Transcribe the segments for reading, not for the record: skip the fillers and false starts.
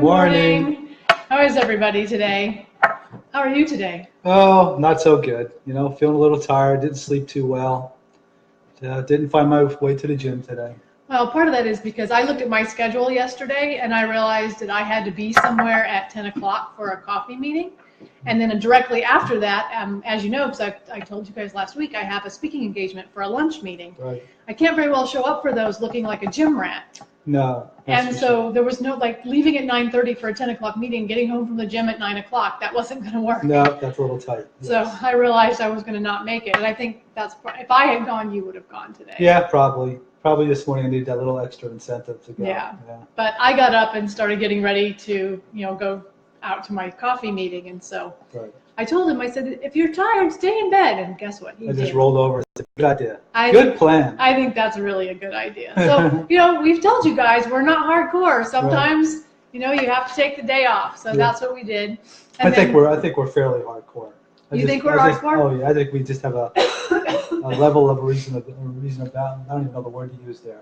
Morning. How is everybody today? How are you today? Oh, not so good. Feeling a little tired. Didn't sleep too well. Didn't find my way to the gym today. Well, part of that is because I looked at my schedule yesterday and I realized that I had to be somewhere at 10 o'clock for a coffee meeting. And then directly after that, as you know, because I told you guys last week, I have a speaking engagement for a lunch meeting. Right. I can't very well show up for those looking like a gym rat. No. And so there was no, leaving at 9:30 for a 10 o'clock meeting, getting home from the gym at 9 o'clock, that wasn't going to work. No, that's a little tight. Yes. So I realized I was going to not make it. And I think if I had gone, you would have gone today. Yeah, probably. Probably this morning I needed that little extra incentive to go. Yeah. But I got up and started getting ready to, go out to my coffee meeting. And so I told him, I said, if you're tired, stay in bed. And guess what? He just rolled over. Good idea. Good plan. I think that's really a good idea. So, we've told you guys we're not hardcore. Sometimes, you have to take the day off. So that's what we did. And I think we're fairly hardcore. You think we're hardcore? Oh yeah, I think we just have a level of reasonable. I don't even know the word to use there.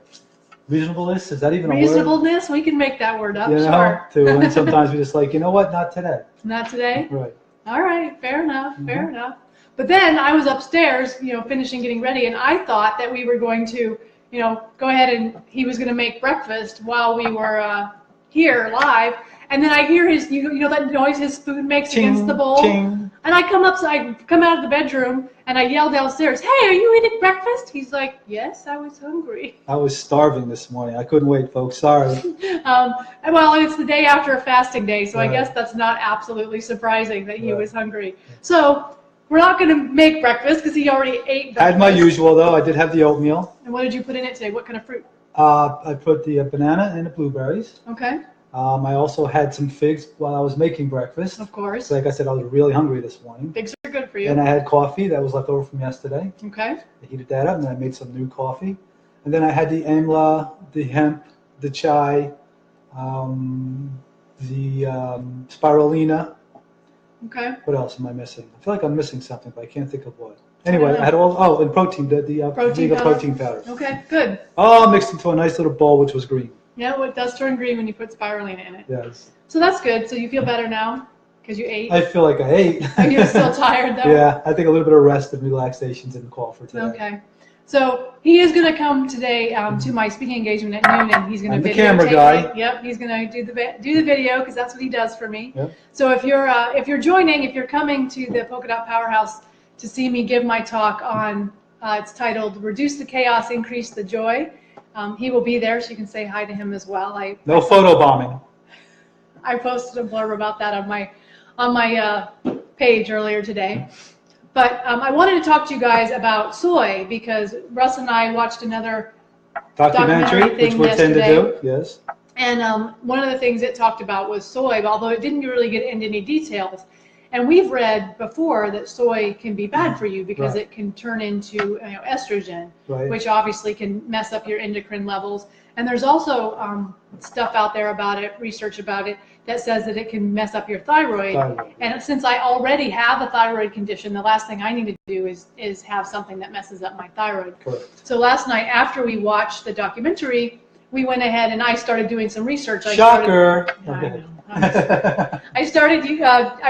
Reasonableness, is that even a word? Reasonableness, we can make that word up. Sure. And sometimes we just you know what? Not today. Not today. Right. All right, fair enough, fair enough. But then I was upstairs, finishing getting ready, and I thought that we were going to, go ahead and he was going to make breakfast while we were here live. And then I hear his, that noise his spoon makes ching, against the bowl. Ching. And I come out of the bedroom and I yell downstairs, "Hey, are you eating breakfast?" He's like, "Yes, I was hungry." I was starving this morning. I couldn't wait, folks. Sorry. Well, it's the day after a fasting day, so I guess that's not absolutely surprising that he was hungry. So we're not going to make breakfast because he already ate breakfast. I had my usual, though. I did have the oatmeal. And what did you put in it today? What kind of fruit? I put the banana and the blueberries. Okay. I also had some figs while I was making breakfast. Of course. So like I said, I was really hungry this morning. Figs are good for you. And I had coffee that was left over from yesterday. Okay. I heated that up, and then I made some new coffee. And then I had the amla, the hemp, the chai, the spirulina. Okay. What else am I missing? I feel like I'm missing something, but I can't think of what. Anyway, I had and protein, the protein powder. Okay, good. All mixed into a nice little bowl, which was green. Yeah, well, it does turn green when you put spirulina in it. Yes. So that's good. So you feel better now because you ate? I feel like I ate. And you're still tired, though? Yeah, I think a little bit of rest and relaxation didn't call for today. Okay. So he is going to come today to my speaking engagement at noon, and he's going to videotape the camera guy. me. Yep, he's going to do the video because that's what he does for me. Yep. So if you're coming to the Polka Dot Powerhouse to see me give my talk on, it's titled "Reduce the Chaos, Increase the Joy." He will be there, so you can say hi to him as well. No photo bombing. I posted a blurb about that on my page earlier today. But I wanted to talk to you guys about soy because Russ and I watched another documentary which we tend to do. Yes. And one of the things it talked about was soy, although it didn't really get into any details. And we've read before that soy can be bad for you because it can turn into estrogen, which obviously can mess up your endocrine levels. And there's also stuff out there about it, research about it, that says that it can mess up your thyroid. And since I already have a thyroid condition, the last thing I need to do is have something that messes up my thyroid. Correct. So last night after we watched the documentary, we went ahead and I started doing some research. Shocker. I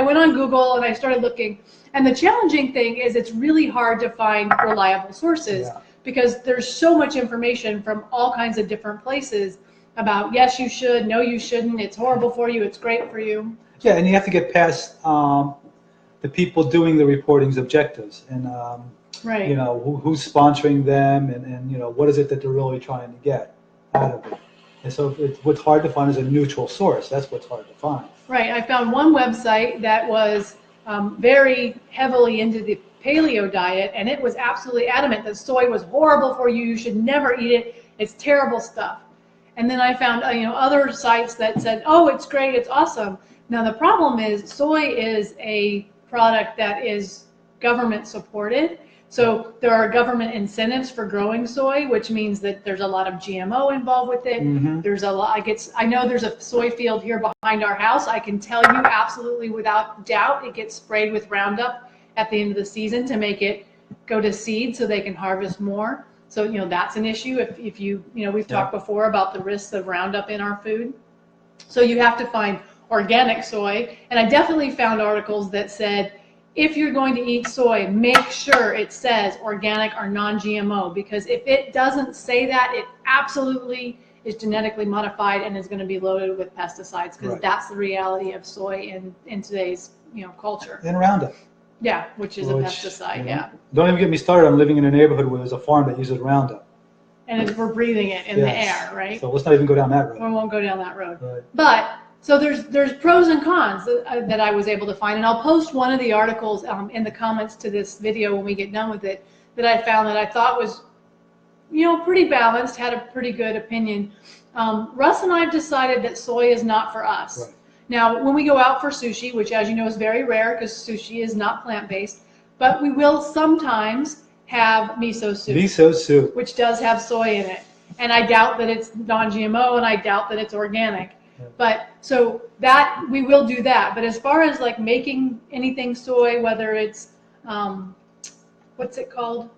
went on Google and I started looking. And the challenging thing is it's really hard to find reliable sources because there's so much information from all kinds of different places about yes, you should, no, you shouldn't, it's horrible for you, it's great for you. Yeah, and you have to get past the people doing the reporting's objectives and who's sponsoring them and what is it that they're really trying to get out of it. And so what's hard to find is a neutral source. That's what's hard to find. Right. I found one website that was very heavily into the paleo diet, and it was absolutely adamant that soy was horrible for you. You should never eat it. It's terrible stuff. And then I found other sites that said, oh, it's great, it's awesome. Now the problem is soy is a product that is government supported. So there are government incentives for growing soy, which means that there's a lot of GMO involved with it. There's a lot. I know there's a soy field here behind our house. I can tell you absolutely without doubt it gets sprayed with Roundup at the end of the season to make it go to seed so they can harvest more. So that's an issue. If we've talked before about the risks of Roundup in our food. So you have to find organic soy. And I definitely found articles that said, if you're going to eat soy, make sure it says organic or non-GMO, because if it doesn't say that, it absolutely is genetically modified and is going to be loaded with pesticides, because that's the reality of soy in today's culture. And Roundup. Yeah, which is a pesticide. Yeah. Don't even get me started. I'm living in a neighborhood where there's a farm that uses Roundup. And we're breathing it in the air, right? So let's not even go down that road. We won't go down that road. Right. But so there's pros and cons that I was able to find, and I'll post one of the articles in the comments to this video when we get done with it, that I found that I thought was, pretty balanced, had a pretty good opinion. Russ and I have decided that soy is not for us. Right. Now, when we go out for sushi, which as you know is very rare because sushi is not plant-based, but we will sometimes have miso soup. Miso soup. Which does have soy in it. And I doubt that it's non-GMO, and I doubt that it's organic. But so that we will do that. But as far as like making anything soy, whether it's what's it called?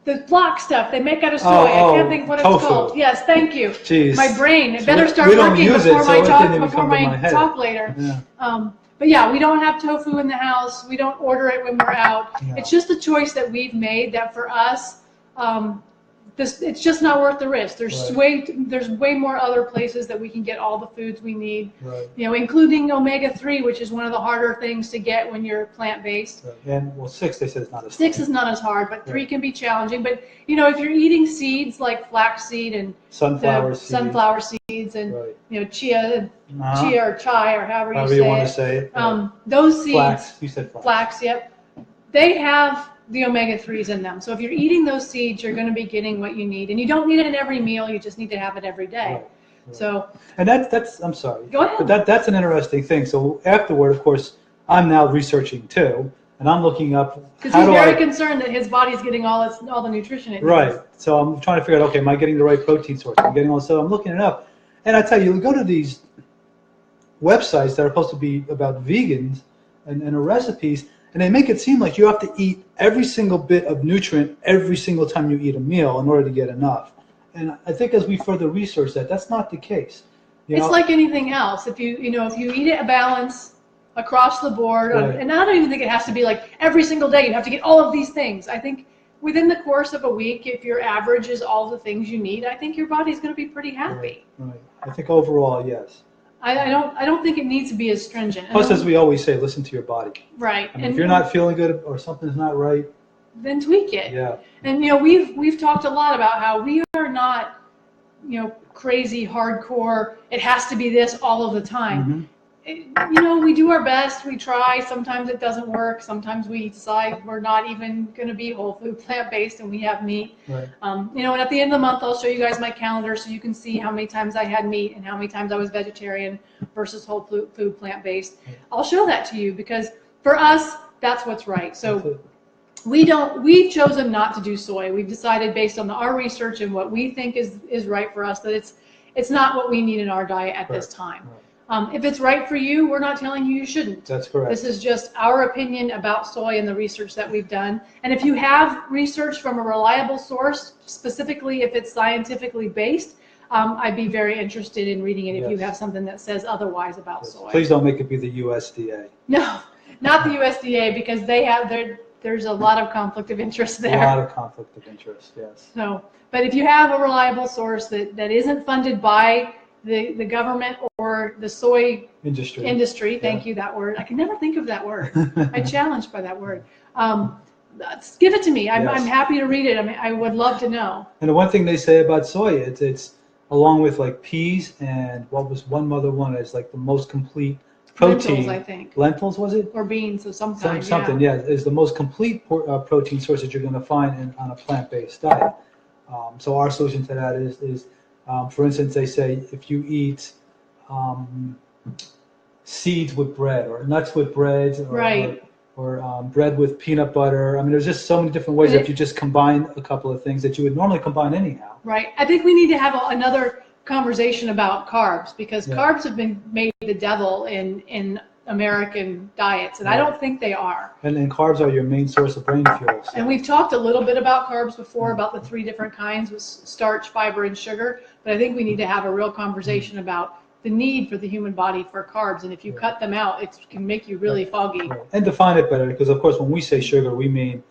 The block stuff they make out of soy. I can't think what tofu. It's called. Yes, thank you. Jeez. My brain. It better start working before my talk later. Yeah. But yeah, we don't have tofu in the house. We don't order it when we're out. No. It's just a choice that we've made that for us, it's just not worth the risk. There's way more other places that we can get all the foods we need, including omega-3, which is one of the harder things to get when you're plant-based. Right. And 6 they said is not as hard. 6 is not as hard, but 3 can be challenging. But if you're eating seeds like flaxseed and sunflower seeds and chia or chai or however you want to say it, those seeds, flax. You said flax. Yep, they have the omega-3s in them. So if you're eating those seeds, you're going to be getting what you need. And you don't need it in every meal, you just need to have it every day. Right. So. And that's I'm sorry. Go ahead. But that's an interesting thing. So afterward, of course, I'm now researching too, and I'm looking up. Because he's very concerned that his body's getting all the nutrition it needs. Right. So I'm trying to figure out, okay, am I getting the right protein source? I'm getting all this. So I'm looking it up. And I tell you, go to these websites that are supposed to be about vegans and recipes, and they make it seem like you have to eat every single bit of nutrient every single time you eat a meal in order to get enough. And I think as we further research that, that's not the case. It's like anything else. If you eat it a balance across the board, and I don't even think it has to be like every single day you have to get all of these things. I think within the course of a week, if your average is all the things you need, I think your body's going to be pretty happy. Right. I think overall, yes. I don't think it needs to be as stringent. Plus, as we always say, listen to your body. Right. I mean, if you're not feeling good or something's not right, then tweak it. Yeah. And we've talked a lot about how we are not, crazy hardcore. It has to be this all of the time. Mm-hmm. We do our best. We try. Sometimes it doesn't work. Sometimes we decide we're not even going to be whole food plant-based and we have meat. Right. And at the end of the month, I'll show you guys my calendar so you can see how many times I had meat and how many times I was vegetarian versus whole food plant-based. Right. I'll show that to you because for us, that's what's right. So we've chosen not to do soy. We've decided based on our research and what we think is right for us that it's not what we need in our diet at this time. Right. If it's right for you, we're not telling you shouldn't. That's correct. This is just our opinion about soy and the research that we've done. And if you have research from a reliable source, specifically if it's scientifically based, I'd be very interested in reading it if you have something that says otherwise about soy. Please don't make it be the USDA. No, not the USDA, because there's a lot of conflict of interest there. A lot of conflict of interest, yes. So, but if you have a reliable source that isn't funded by the government or the soy industry, thank you, that word. I can never think of that word. I'm challenged by that word. Give it to me. I'm happy to read it. I would love to know. And the one thing they say about soy, it's along with like peas and what was one mother one is like the most complete protein. Lentils, I think. Lentils, was it? Or beans of some kind. Something, is the most complete protein source that you're going to find on a plant-based diet. So our solution to that is for instance, they say if you eat seeds with bread or nuts with bread or bread with peanut butter. I mean, there's just so many different ways if you just combine a couple of things that you would normally combine anyhow. Right. I think we need to have another conversation about carbs because carbs have been made the devil in American diets, and I don't think they are. And carbs are your main source of brain fuel. So. And we've talked a little bit about carbs before, about the 3 different kinds with starch, fiber, and sugar. but I think we need to have a real conversation about the need for the human body for carbs, and if you cut them out, it can make you really foggy. Right. And define it better, because of course when we say sugar, we mean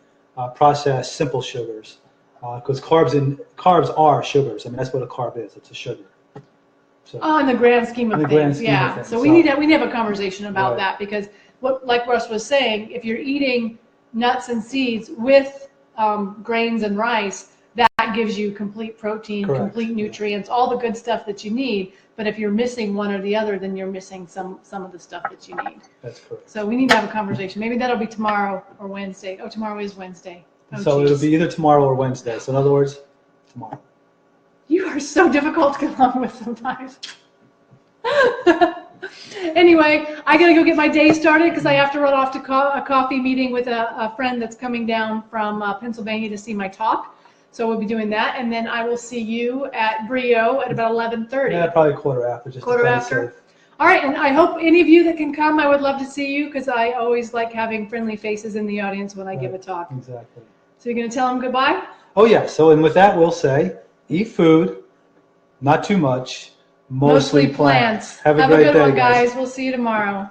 processed simple sugars, because carbs are sugars. I mean, that's what a carb is. It's a sugar. So, in the grand scheme of things, yeah. So we need to have a conversation about that, because like Russ was saying, if you're eating nuts and seeds with grains and rice, that gives you complete protein, complete nutrients, all the good stuff that you need. But if you're missing one or the other, then you're missing some of the stuff that you need. That's correct. So we need to have a conversation. Maybe that'll be tomorrow or Wednesday. Oh, tomorrow is Wednesday. Oh, so it'll be either tomorrow or Wednesday. So in other words, tomorrow. You are so difficult to get along with sometimes. Anyway, I got to go get my day started because I have to run off to a coffee meeting with a friend that's coming down from Pennsylvania to see my talk. So we'll be doing that, and then I will see you at Brio at about 11:30. Yeah, probably quarter after. Just quarter after. All right, and I hope any of you that can come, I would love to see you because I always like having friendly faces in the audience when I give a talk. Exactly. So you're going to tell them goodbye? Oh yeah. So and with that, we'll say, eat food, not too much, mostly plants. Have a good one, guys. We'll see you tomorrow.